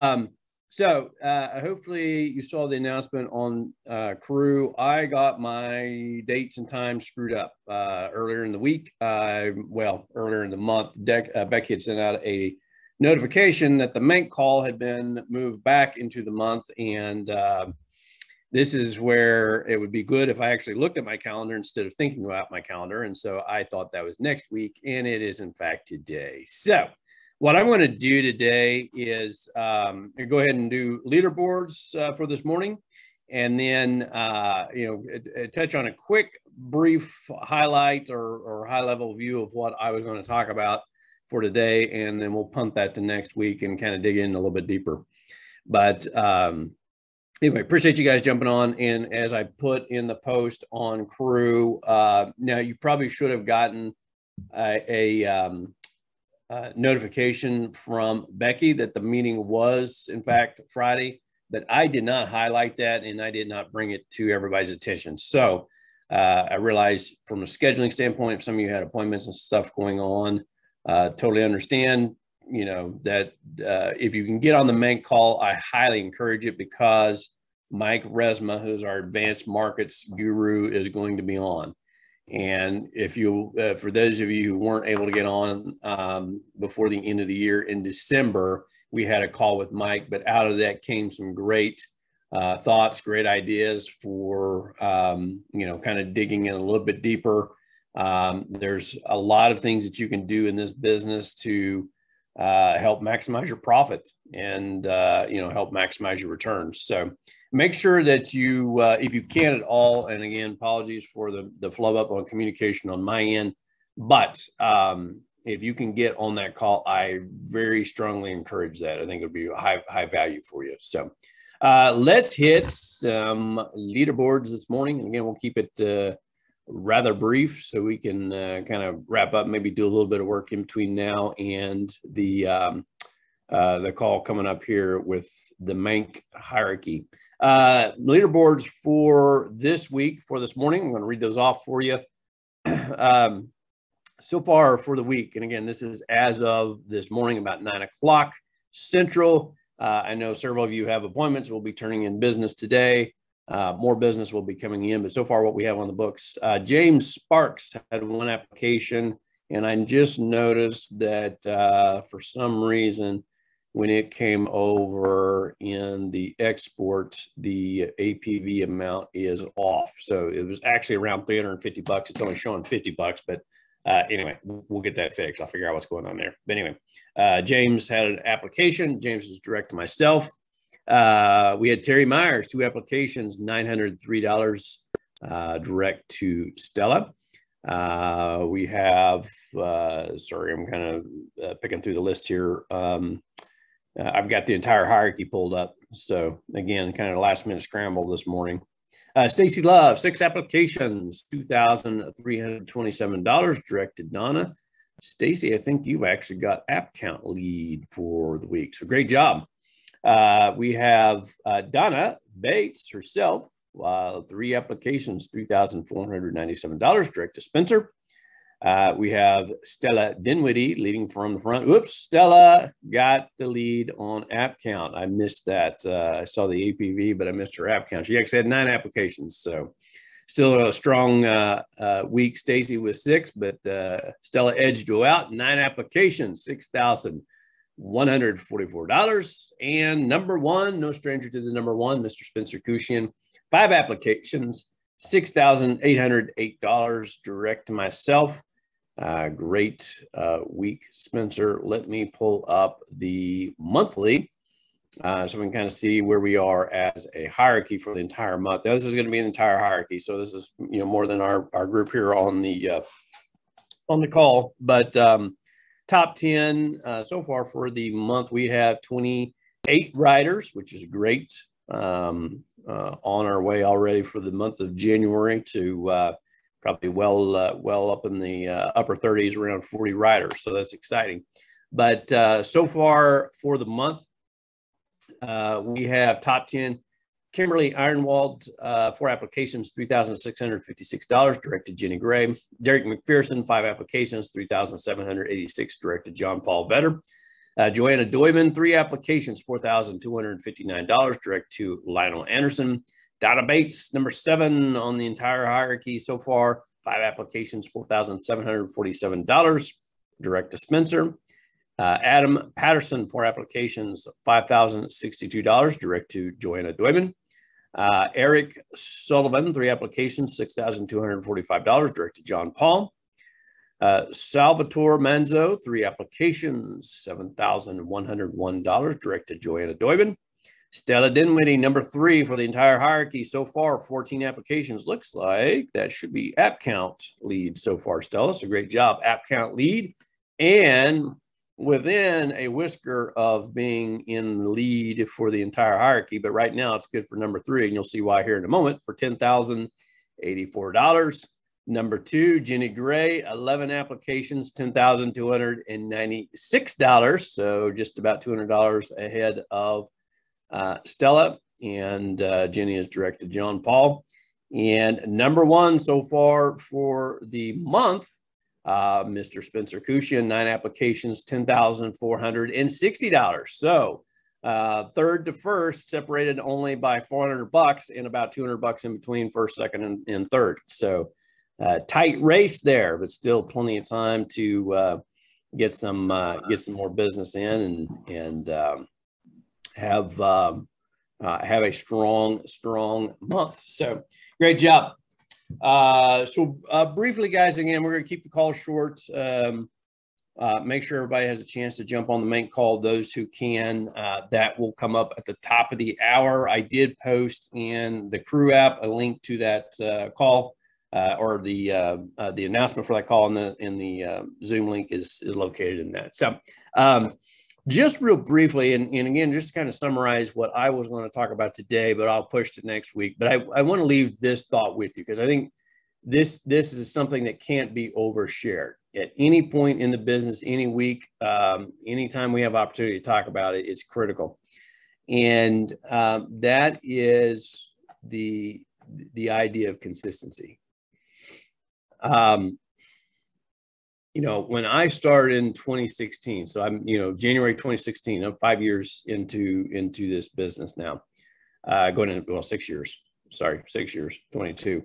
Hopefully you saw the announcement on Crew. I got my dates and times screwed up earlier in the week. Earlier in the month. Becky had sent out a notification that the Mank call had been moved back into the month, and this is where it would be good if I actually looked at my calendar instead of thinking about my calendar. And so I thought that was next week, and it is in fact today. So what I'm going to do today is go ahead and do leaderboards for this morning, and then touch on a quick, brief highlight or high-level view of what I was going to talk about for today, and then we'll punt that to next week and kind of dig in a little bit deeper. But anyway, appreciate you guys jumping on. And as I put in the post on Crew, now you probably should have gotten a notification from Becky that the meeting was in fact Friday, but I did not highlight that and I did not bring it to everybody's attention. So I realized from a scheduling standpoint, if some of you had appointments and stuff going on, totally understand, that if you can get on the Mank call, I highly encourage it, because Mike Resma, who's our advanced markets guru, is going to be on. And if you, for those of you who weren't able to get on before the end of the year in December, we had a call with Mike, but out of that came some great thoughts, great ideas for, kind of digging in a little bit deeper. There's a lot of things that you can do in this business to help maximize your profit and, help maximize your returns. So make sure that you, if you can at all, and again, apologies for the flub up on communication on my end, but if you can get on that call, I very strongly encourage that. I think it'll be a high value for you. So let's hit some leaderboards this morning. And again, we'll keep it rather brief so we can kind of wrap up, maybe do a little bit of work in between now and the call coming up here with the Mank hierarchy. Leaderboards for this week, for this morning, I'm going to read those off for you. So far for the week, and again, this is as of this morning, about 9 o'clock Central. I know several of you have appointments. We'll be turning in business today. More business will be coming in, but so far what we have on the books, James Sparks had one application, and I just noticed that for some reason, when it came over in the export, the APV amount is off. So it was actually around $350. It's only showing $50, but anyway, we'll get that fixed. I'll figure out what's going on there. But anyway, James had an application. James was direct to myself. We had Terry Myers, 2 applications, $903 direct to Stella. We have, sorry, I'm kind of picking through the list here. I've got the entire hierarchy pulled up. So again, kind of a last minute scramble this morning. Stacy Love, 6 applications, $2,327 direct to Donna. Stacy, I think you actually got app count lead for the week. So great job. We have Donna Bates herself, 3 applications, $3,497 direct to Spencer. We have Stella Dinwiddie leading from the front. Whoops, Stella got the lead on app count. I missed that. I saw the APV, but I missed her app count. She actually had 9 applications. So still a strong week. Stacy with 6, but Stella edged you out. 9 applications, $6,144. And number 1, no stranger to the number 1, Mr. Spencer Kushian, 5 applications, $6,808 direct to myself. Great week, Spencer. Let me pull up the monthly so we can kind of see where we are as a hierarchy for the entire month. Now, this is going to be an entire hierarchy, so this is more than our group here on the call. But top 10 so far for the month, we have 28 riders, which is great. On our way already for the month of January to probably well up in the upper 30s, around 40 riders. So that's exciting. But so far for the month, we have top 10, Kimberly Ironwald, 4 applications, $3,656 direct to Jenny Gray. Derek McPherson, 5 applications, $3,786 direct to John Paul Vetter. Joanna Doyman, 3 applications, $4,259, direct to Lionel Anderson. Donna Bates, number 7 on the entire hierarchy so far, 5 applications, $4,747, direct to Spencer. Adam Patterson, 4 applications, $5,062, direct to Joanna Doyman. Eric Sullivan, 3 applications, $6,245, direct to John Paul. Salvatore Manzo, 3 applications, $7,101, direct to Joanna Doyman. Stella Dinwiddie, number 3 for the entire hierarchy so far, 14 applications. Looks like that should be app count lead so far, Stella. So great job, app count lead. And within a whisker of being in the lead for the entire hierarchy, but right now it's good for number 3, and you'll see why here in a moment, for $10,084. Number 2, Jenny Gray, 11 applications, $10,296. So just about $200 ahead of Stella, and Jenny is direct to John Paul. And number 1 so far for the month, Mr. Spencer Cushion, 9 applications, $10,460. So third to first, separated only by $400 and about $200 in between first, second, and third. So tight race there, but still plenty of time to get some more business in and have a strong month. So great job. Briefly, guys, again, we're going to keep the call short. Make sure everybody has a chance to jump on the main call, those who can. That will come up at the top of the hour. I did post in the Crew app a link to that call, or the announcement for that call in the Zoom link is located in that. So just real briefly, and again, just to kind of summarize what I was going to talk about today, but I'll push to next week. But I want to leave this thought with you, because I think this is something that can't be overshared. At any point in the business, any week, anytime we have opportunity to talk about it, it's critical. And that is the idea of consistency. When I started in 2016, so I'm, January 2016, I'm 5 years into this business now, going into, well, 6 years, 22.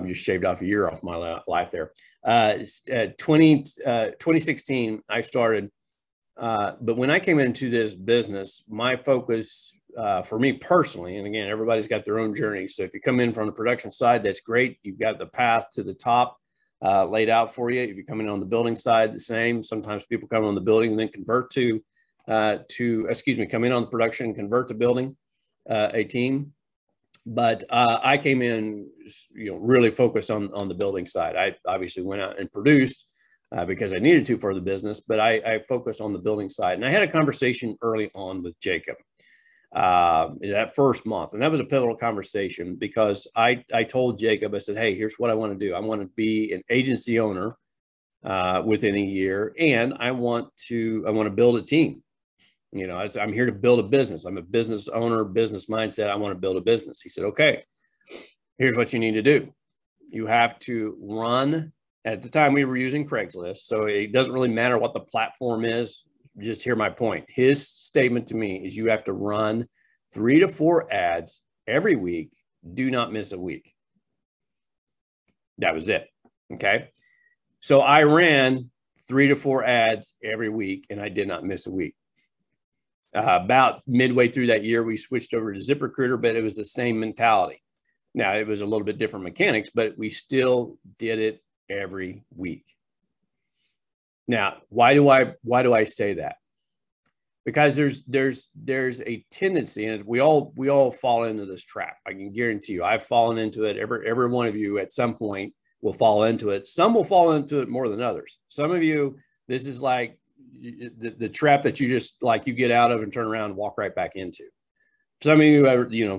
Just shaved off a year off my life there. 2016, I started, but when I came into this business, my focus for me personally, and again, everybody's got their own journey. So if you come in from the production side, that's great. You've got the path to the top laid out for you. If you're coming on the building side, the same. Sometimes people come on the building and then convert come in on the production and convert to building a team. But I came in, really focused on the building side. I obviously went out and produced because I needed to for the business, but I focused on the building side. And I had a conversation early on with Jacob that first month. And that was a pivotal conversation, because I told Jacob, I said, hey, here's what I want to do. I want to be an agency owner within a year, and I want to build a team. I'm here to build a business. I'm a business owner, business mindset. I want to build a business. He said, okay, here's what you need to do. You have to run. At the time, we were using Craigslist, so it doesn't really matter what the platform is. Just hear my point. His statement to me is you have to run 3 to 4 ads every week. Do not miss a week. That was it. Okay. So I ran 3 to 4 ads every week, and I did not miss a week. About midway through that year, we switched over to ZipRecruiter, but it was the same mentality. Now, it was a little bit different mechanics, but we still did it every week. Now, why do I say that? Because there's a tendency, and we all fall into this trap. I can guarantee you, I've fallen into it. Every one of you at some point will fall into it. Some will fall into it more than others. Some of you, this is like the trap that you just you get out of and turn around and walk right back into. Some of you,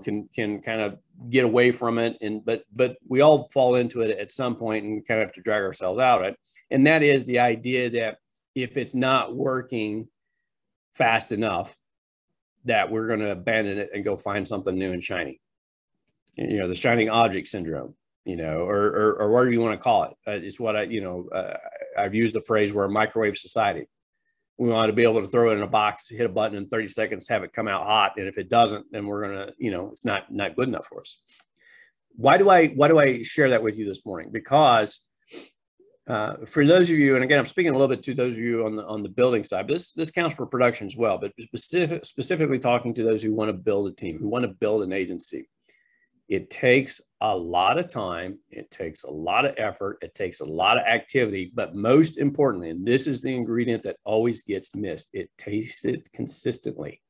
can kind of get away from it, but we all fall into it at some point and kind of have to drag ourselves out of it. And that is the idea that if it's not working fast enough, that we're going to abandon it and go find something new and shiny. The shining object syndrome, or whatever you want to call it. It's what I've used the phrase, we're a microwave society. We want to be able to throw it in a box, hit a button in 30 seconds, have it come out hot. And if it doesn't, then we're going to, it's not good enough for us. Why do I share that with you this morning? Because for those of you, and again, I'm speaking a little bit to those of you on the building side, but this counts for production as well, but specifically talking to those who want to build a team, who want to build an agency. It takes a lot of time. It takes a lot of effort. It takes a lot of activity, but most importantly, and this is the ingredient that always gets missed, it tastes it consistently.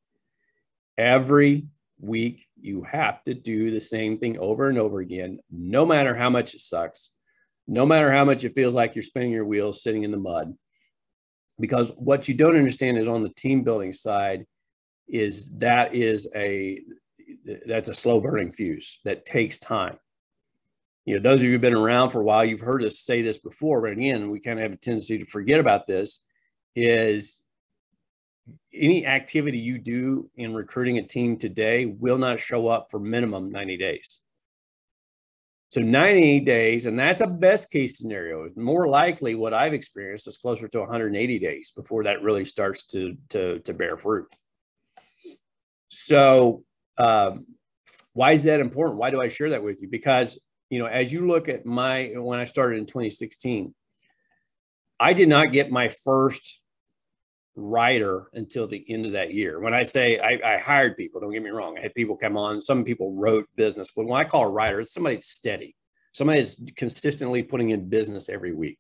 Every week, you have to do the same thing over and over again, no matter how much it sucks, no matter how much it feels like you're spinning your wheels sitting in the mud. Because what you don't understand is on the team building side that's a slow burning fuse that takes time. Those of you who've been around for a while, you've heard us say this before, but again, we kind of have a tendency to forget about this, is any activity you do in recruiting a team today will not show up for minimum 90 days. So 90 days, and that's a best case scenario. More likely what I've experienced is closer to 180 days before that really starts to bear fruit. So why is that important? Why do I share that with you? Because, as you look at when I started in 2016, I did not get my first writer until the end of that year. When I say I hired people, don't get me wrong. I had people come on. Some people wrote business. But when I call a writer, it's somebody that's steady, somebody that's consistently putting in business every week,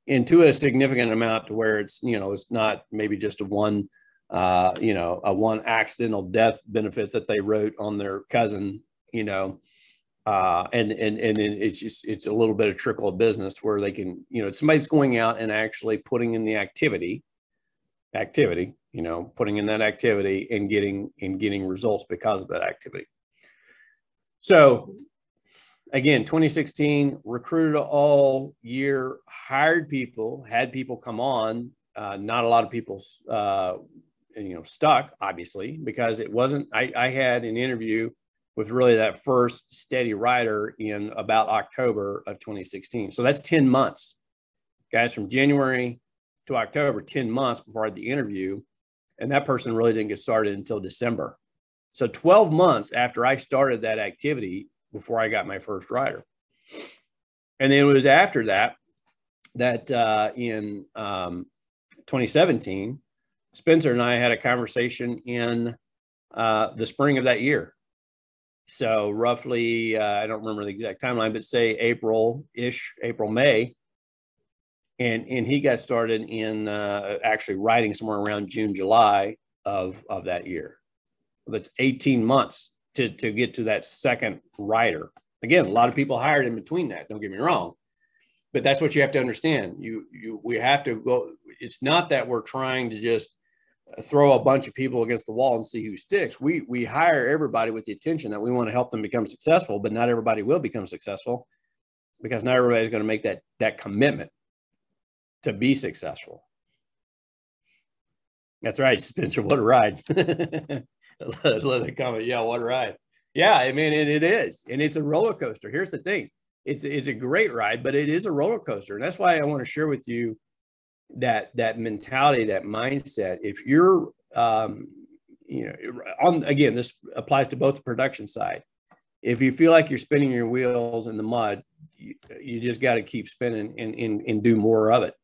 and to a significant amount to where it's, it's not maybe just a one accidental death benefit that they wrote on their cousin, and it's a little bit of trickle of business where they can, somebody's going out and actually putting in the activity, putting in that activity and getting results because of that activity. So again, 2016, recruited all year, hired people, had people come on, not a lot of people, stuck, obviously, because it wasn't, I had an interview with really that first steady writer in about October of 2016. So that's 10 months, guys, from January to October, 10 months before I had the interview. And that person really didn't get started until December. So 12 months after I started that activity before I got my first writer. And then it was after that in 2017, Spencer and I had a conversation in the spring of that year. So roughly, I don't remember the exact timeline, but say April, May. And he got started in actually writing somewhere around June, July of that year. That's 18 months to get to that second writer. Again, a lot of people hired in between that, don't get me wrong. But that's what you have to understand. We have to go. It's not that we're trying to just throw a bunch of people against the wall and see who sticks. We hire everybody with the intention that we want to help them become successful, but not everybody will become successful because not everybody's going to make that commitment to be successful. That's right, Spencer. What a ride. Let it comment. Yeah, what a ride. Yeah, I mean, it is. And it's a roller coaster. Here's the thing. It's a great ride, but it is a roller coaster. And that's why I want to share with you that mentality, that mindset. If you're, again, this applies to both the production side. If you feel like you're spinning your wheels in the mud, you just got to keep spinning and do more of it.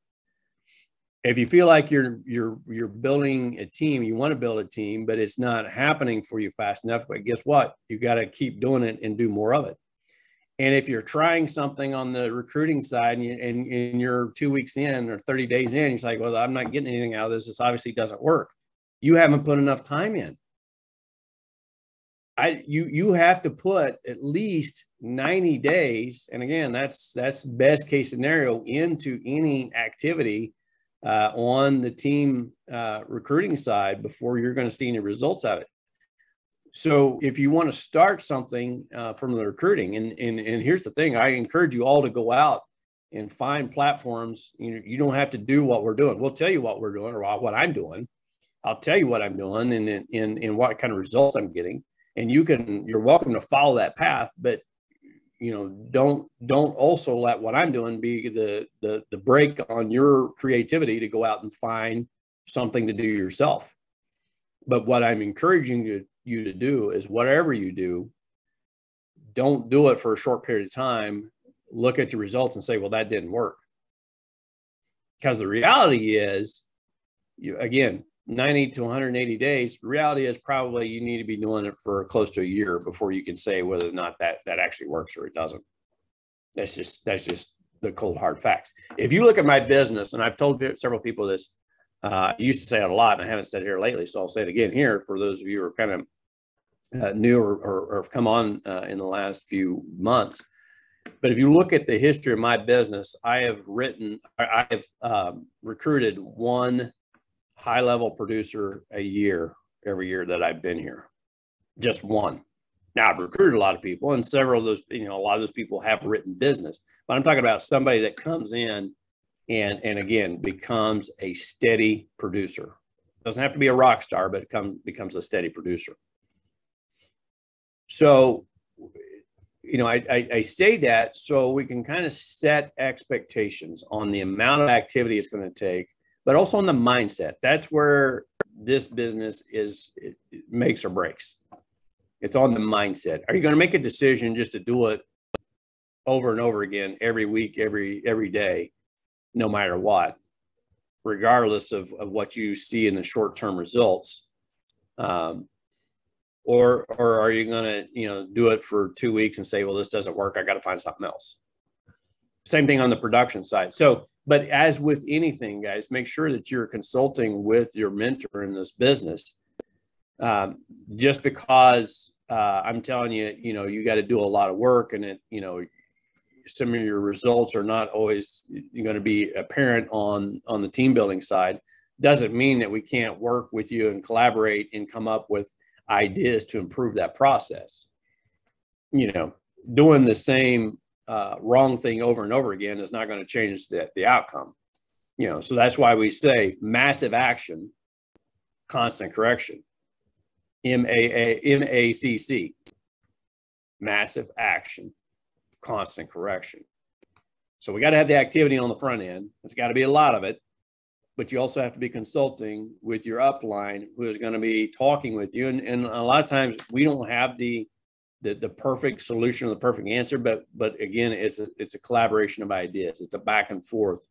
If you feel like you're building a team, you want to build a team, but it's not happening for you fast enough, but guess what? You got to keep doing it and do more of it. And if you're trying something on the recruiting side and you're 2 weeks in or 30 days in, you're like, well, I'm not getting anything out of this. This obviously doesn't work. You haven't put enough time in. You have to put at least 90 days. And again, that's best case scenario into any activity on the team recruiting side before you're going to see any results out of it. So if you want to start something from the recruiting, and here's the thing, I encourage you all to go out and find platforms. You don't have to do what we're doing. We'll tell you what we're doing or what I'm doing. I'll tell you what I'm doing and what kind of results I'm getting. And you're welcome to follow that path, but don't also let what I'm doing be the brake on your creativity to go out and find something to do yourself. But what I'm encouraging you to do is whatever you do, don't do it for a short period of time. Look at your results and say, well, that didn't work. Because the reality is, again, 90 to 180 days, the reality is probably you need to be doing it for close to a year before you can say whether or not that actually works or it doesn't. That's just the cold hard facts. If you look at my business, and I've told several people this, I used to say it a lot, and I haven't said it here lately, so I'll say it again here for those of you who are kind of new or have come on in the last few months. But if you look at the history of my business, I have recruited one high-level producer a year, every year that I've been here, just one. Now I've recruited a lot of people, and several of those, a lot of those people have written business, but I'm talking about somebody that comes in and again, becomes a steady producer. Doesn't have to be a rock star, but becomes a steady producer. So, I say that so we can kind of set expectations on the amount of activity it's going to take, but also on the mindset. That's where this business it makes or breaks. It's on the mindset. Are you going to make a decision just to do it over and over again, every week, every day, no matter what, regardless of what you see in the short-term results? Or are you going to, do it for 2 weeks and say, well, this doesn't work, I got to find something else? Same thing on the production side. So, but as with anything, guys, make sure that you're consulting with your mentor in this business. Just because I'm telling you, you got to do a lot of work, and some of your results are not always going to be apparent on the team building side, doesn't mean that we can't work with you and collaborate and come up with ideas to improve that process. Doing the same wrong thing over and over again is not going to change the outcome. So that's why we say massive action, constant correction. MACC, massive action, constant correction. So we got to have the activity on the front end. It's got to be a lot of it, but you also have to be consulting with your upline, who is going to be talking with you. And a lot of times we don't have the perfect solution or the perfect answer, but again, it's a collaboration of ideas. It's a back and forth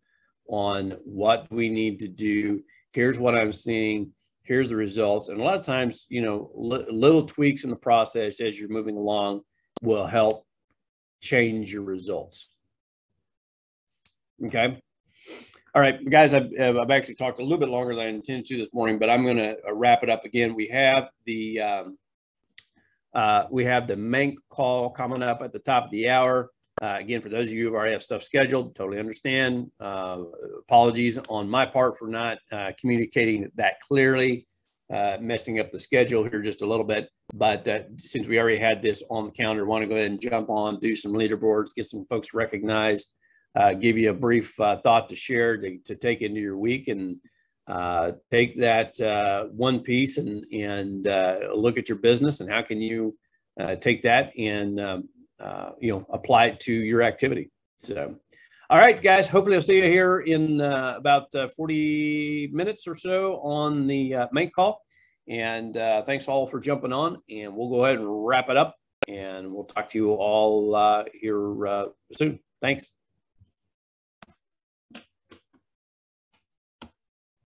on what we need to do. Here's what I'm seeing. Here's the results. And a lot of times, little tweaks in the process as you're moving along will help change your results. Okay. All right, guys, I've actually talked a little bit longer than I intended to this morning, but I'm going to wrap it up again. We have the Menk call coming up at the top of the hour. Again, for those of you who already have stuff scheduled, totally understand. Apologies on my part for not communicating that clearly, messing up the schedule here just a little bit. But since we already had this on the calendar, I want to go ahead and jump on, do some leaderboards, get some folks recognized, give you a brief thought to share to take into your week, and take that one piece and look at your business and how can you take that and apply it to your activity. So, all right, guys, hopefully I'll see you here in about 40 minutes or so on the main call. And thanks all for jumping on, and we'll go ahead and wrap it up, and we'll talk to you all here soon. Thanks.